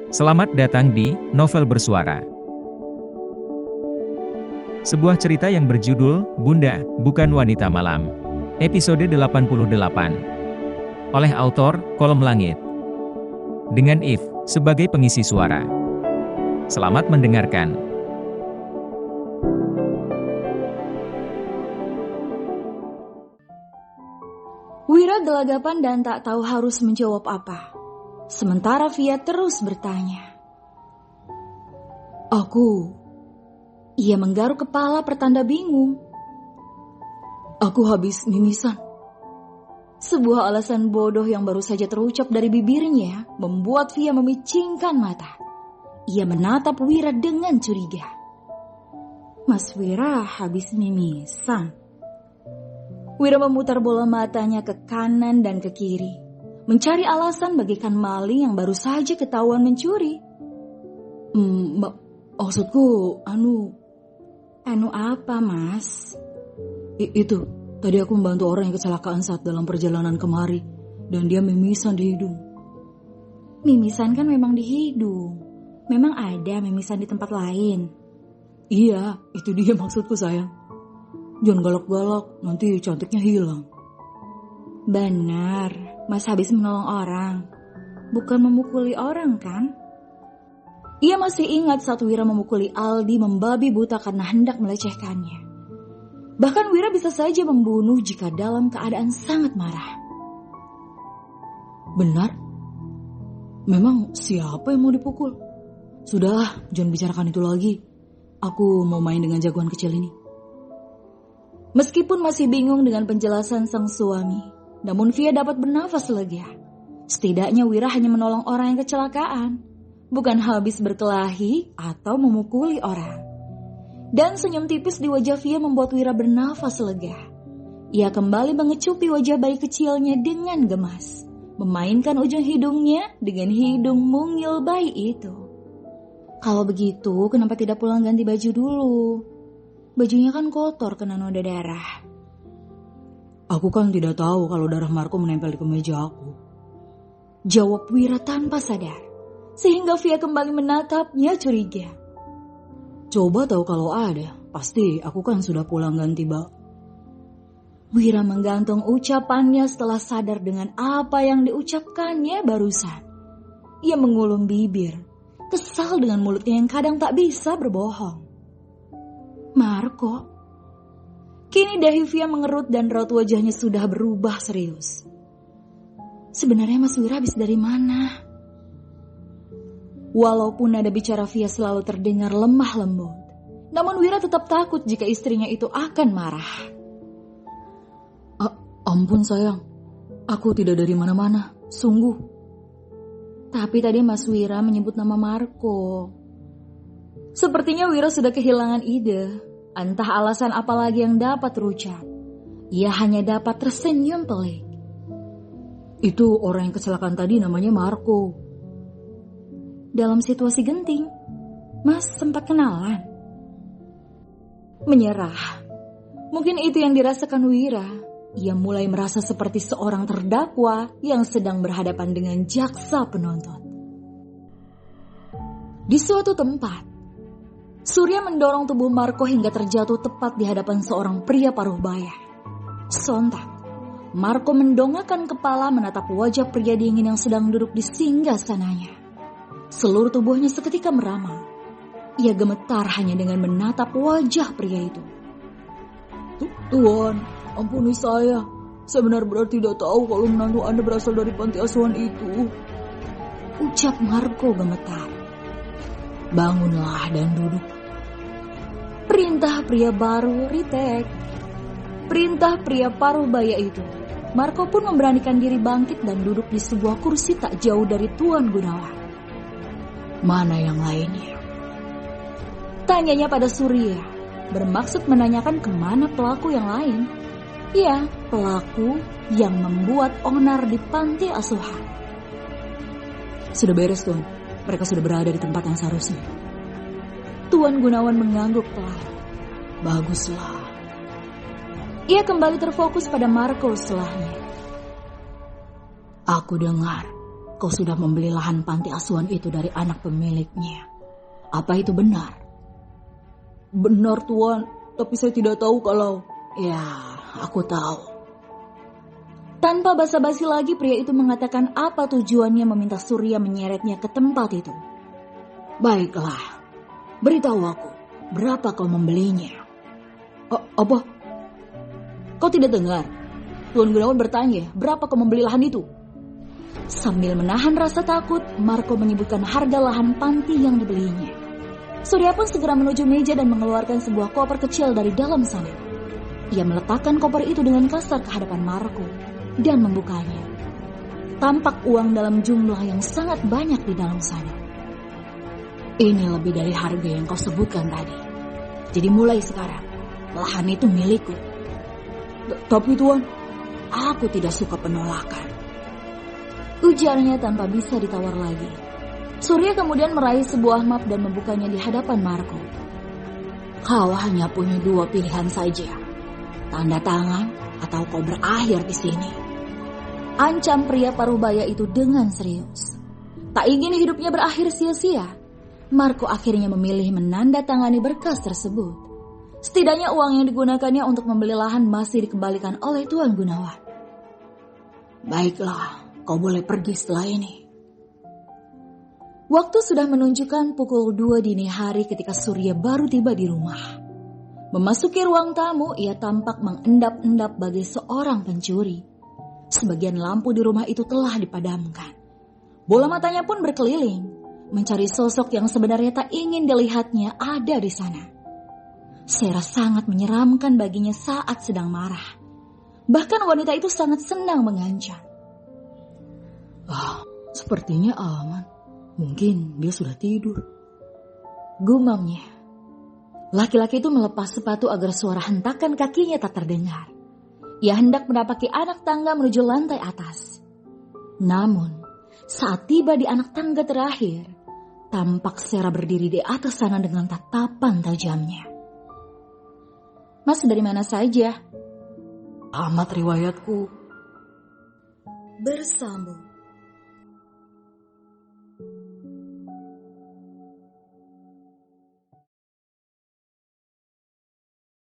Selamat datang di Novel Bersuara. Sebuah cerita yang berjudul Bunda, Bukan Wanita Malam. Episode 88. Oleh autor Kolom Langit. Dengan If sebagai pengisi suara. Selamat mendengarkan. Wira gelagapan dan tak tahu harus menjawab apa. Sementara Via terus bertanya. Aku. Ia menggaruk kepala pertanda bingung. Aku habis mimisan. Sebuah alasan bodoh yang baru saja terucap dari bibirnya membuat Via memicingkan mata. Ia menatap Wira dengan curiga. Mas Wira habis mimisan. Wira memutar bola matanya ke kanan dan ke kiri. Mencari alasan bagaikan maling yang baru saja ketahuan mencuri. Maksudku, anu apa, Mas? Itu, tadi aku membantu orang yang kecelakaan saat dalam perjalanan kemari, dan dia mimisan di hidung. Mimisan kan memang di hidung. Memang ada mimisan di tempat lain. Iya, itu dia maksudku, sayang. Jangan galak-galak, nanti cantiknya hilang. Benar, Mas habis menolong orang, bukan memukuli orang kan? Ia masih ingat saat Wira memukuli Aldi membabi buta karena hendak melecehkannya. Bahkan Wira bisa saja membunuh jika dalam keadaan sangat marah. Benar? Memang siapa yang mau dipukul? Sudahlah, jangan bicarakan itu lagi. Aku mau main dengan jagoan kecil ini. Meskipun masih bingung dengan penjelasan sang suami, namun Via dapat bernafas lega. Setidaknya Wira hanya menolong orang yang kecelakaan, bukan habis berkelahi atau memukuli orang. Dan senyum tipis di wajah Via membuat Wira bernafas lega. Ia kembali mengecupi wajah bayi kecilnya dengan gemas, memainkan ujung hidungnya dengan hidung mungil bayi itu. Kalau begitu, kenapa tidak pulang ganti baju dulu? Bajunya kan kotor kena noda darah. Aku kan tidak tahu kalau darah Marco menempel di kemeja aku. Jawab Wira tanpa sadar, sehingga Via kembali menatapnya curiga. Coba tahu kalau ada, pasti aku kan sudah pulang ganti baju. Wira menggantung ucapannya setelah sadar dengan apa yang diucapkannya barusan. Ia mengulum bibir, kesal dengan mulutnya yang kadang tak bisa berbohong. Marco. Kini dahi Via mengerut dan raut wajahnya sudah berubah serius. Sebenarnya Mas Wira habis dari mana? Walaupun nada bicara Via selalu terdengar lemah lembut, namun Wira tetap takut jika istrinya itu akan marah. Ampun sayang, aku tidak dari mana-mana, sungguh. Tapi tadi Mas Wira menyebut nama Marco. Sepertinya Wira sudah kehilangan ide. Entah alasan apa lagi yang dapat terucap. Ia hanya dapat tersenyum pelik. Itu orang yang kecelakaan tadi namanya Marco. Dalam situasi genting, Mas sempat kenalan. Menyerah. Mungkin itu yang dirasakan Wira. Ia mulai merasa seperti seorang terdakwa yang sedang berhadapan dengan jaksa penuntut. Di suatu tempat, Surya mendorong tubuh Marco hingga terjatuh tepat di hadapan seorang pria paruh baya. Sontak, Marco mendongakkan kepala menatap wajah pria dingin yang sedang duduk di singgasananya. Seluruh tubuhnya seketika meramah. Ia gemetar hanya dengan menatap wajah pria itu. Tuan, ampuni saya. Saya benar-benar tidak tahu kalau menantu Anda berasal dari panti asuhan itu. Ucap Marco gemetar. Bangunlah dan duduk. Perintah pria baru retake. Perintah pria paruh baya itu. Marco pun memberanikan diri bangkit dan duduk di sebuah kursi tak jauh dari Tuan Gunawan. Mana yang lainnya? Tanyanya pada Surya, bermaksud menanyakan kemana pelaku yang lain. Ya, pelaku yang membuat onar di panti asuhan. Sudah beres, Tuan. Mereka sudah berada di tempat yang seharusnya. Tuan Gunawan mengangguk pelan. Baguslah. Ia kembali terfokus pada Marco setelahnya. Aku dengar kau sudah membeli lahan panti asuhan itu dari anak pemiliknya. Apa itu benar? Benar Tuan, tapi saya tidak tahu kalau... Ya, aku tahu. Tanpa basa-basi lagi pria itu mengatakan apa tujuannya meminta Surya menyeretnya ke tempat itu. Baiklah, beritahu aku, berapa kau membelinya? Apa? Kau tidak dengar? Tuan Gunawan bertanya, berapa kau membeli lahan itu? Sambil menahan rasa takut, Marco menyebutkan harga lahan panti yang dibelinya. Surya pun segera menuju meja dan mengeluarkan sebuah koper kecil dari dalam sana. Ia meletakkan koper itu dengan kasar ke hadapan Marco dan membukanya. Tampak uang dalam jumlah yang sangat banyak di dalam sana. Ini lebih dari harga yang kau sebutkan tadi. Jadi mulai sekarang, lahan itu milikku. Tapi Tuan, aku tidak suka penolakan. Ujarnya tanpa bisa ditawar lagi. Surya kemudian meraih sebuah map dan membukanya di hadapan Marco. Kau hanya punya 2 pilihan saja. Tanda tangan atau kau berakhir di sini. Ancam pria parubaya itu dengan serius. Tak ingin hidupnya berakhir sia-sia, Marco akhirnya memilih menandatangani berkas tersebut. Setidaknya uang yang digunakannya untuk membeli lahan masih dikembalikan oleh Tuan Gunawan. Baiklah, kau boleh pergi setelah ini. Waktu sudah menunjukkan pukul 2 dini hari ketika Surya baru tiba di rumah. Memasuki ruang tamu, ia tampak mengendap-endap bagai seorang pencuri. Sebagian lampu di rumah itu telah dipadamkan. Bola matanya pun berkeliling, mencari sosok yang sebenarnya tak ingin dilihatnya ada di sana. Sera sangat menyeramkan baginya saat sedang marah. Bahkan wanita itu sangat senang mengancam. Sepertinya aman. Mungkin dia sudah tidur. Gumamnya. Laki-laki itu melepas sepatu agar suara hentakan kakinya tak terdengar. Ia hendak mendapati anak tangga menuju lantai atas. Namun, saat tiba di anak tangga terakhir, tampak Sera berdiri di atas sana dengan tatapan tajamnya. Mas dari mana saja? Amat riwayatku. Bersambung.